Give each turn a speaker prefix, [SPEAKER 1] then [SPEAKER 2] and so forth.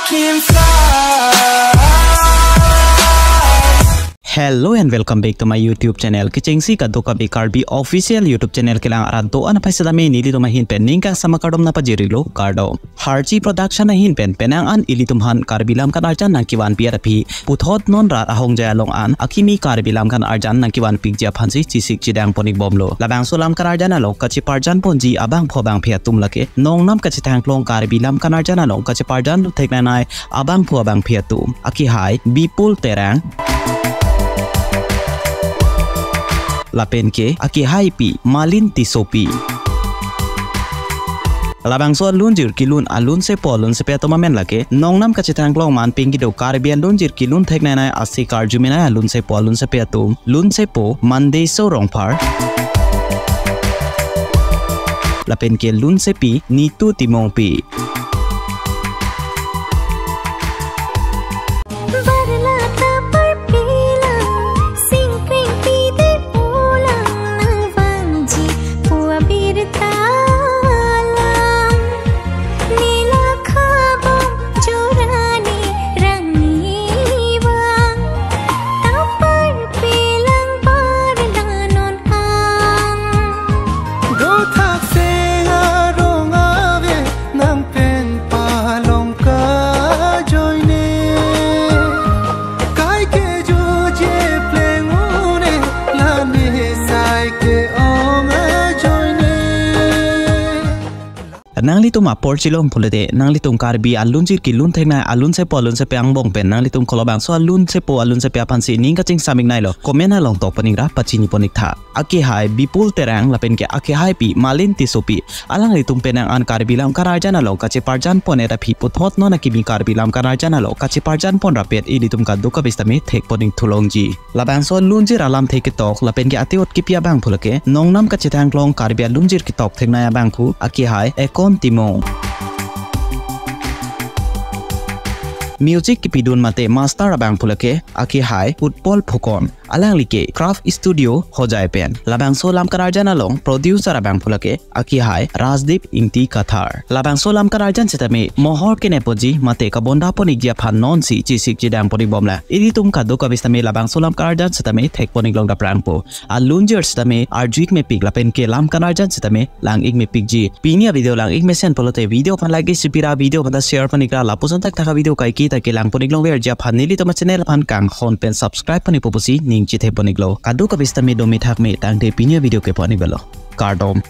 [SPEAKER 1] can fly.
[SPEAKER 2] Hello and welcome back to my YouTube channel. Kicengsi ka doka be Karbi official YouTube channel kilang arado an paisa dami nili tumahin pen ningka sama kadom na pajirilo kardo. HARCHI production na hin pen penang an ilitumhan Karbilam kan arjan nang kiwan PRP puthot non rat ahong jayalong an akimi Karbilam kan arjan nang kiwan pigja phansi chisik chidang ponik bomlo. Labangso lam kan arjan along kachiparjan ponji abang phobang phiatum lake nong nam kachithangklong Karbilam kan arjan along kachiparjan theknanai abang phobang phiatum aki hai Bipul terang LAPEN ke aki hai pi Malin tisopi. Labangso lunjir kilun alun se polun se peto mamen lake nongnam kachithangklong man pingi do Karbi lunjir kilun theknanai asi karjumina alun se polun se peto lun se po Mandeyso rongphar. LAPEN ke lun se pi Nitu Mandeyso. Nanglitum apor chilong pulete nanglitum Karbi alunjir kilun thekna alun se polun se peang bong pen nanglitum kolobang so alun se po alun se pea phansi ning kaching saming nailo komena long to paningra pachini ponik tha aki hai Bipul terang LAPEN ke aki hai pi Malin tisopi alang litum penang an Karbilam karajana lo kache parjan ponera phi puthot no nakimi Karbilam karajana lo kache parjan pon rapet ilitum ka duka bistami thek poning thulongji labang so lunjir alam theke tok LAPEN ke atiot kipia bang phulake nongnam kache thanglong Karbi lunjir ki tok thekna bang phu aki hai ekon Timo Music ki pidun mate master abang pulake aki hai Utpol Phukon alang like craft studio hojai pen labangso lam kararjan along producer abang pulake aki hai Rajdip Ingti Kathar labangso lam kararjan setame mohor ke nepoji mate ka bonda ponik dia phan non si chisik jidang ponik bomla iritum ka do ka bistame labangso lam kararjan setame thek ponik long da prangpo alunjer setame arjuik me pik LAPEN ke lam kararjan setame lang ik me pik ji pinia video lang ik me sen polote video pan like sipira video pada share panikra lapusan tak taka video kai ki ke lang ponik long wer ja phan nili to ma channel phan kang khon pen subscribe pani popusi ning chithe ponik lo kadu ka bistame do mi thak me tang de pinia video ke ponik belo cardom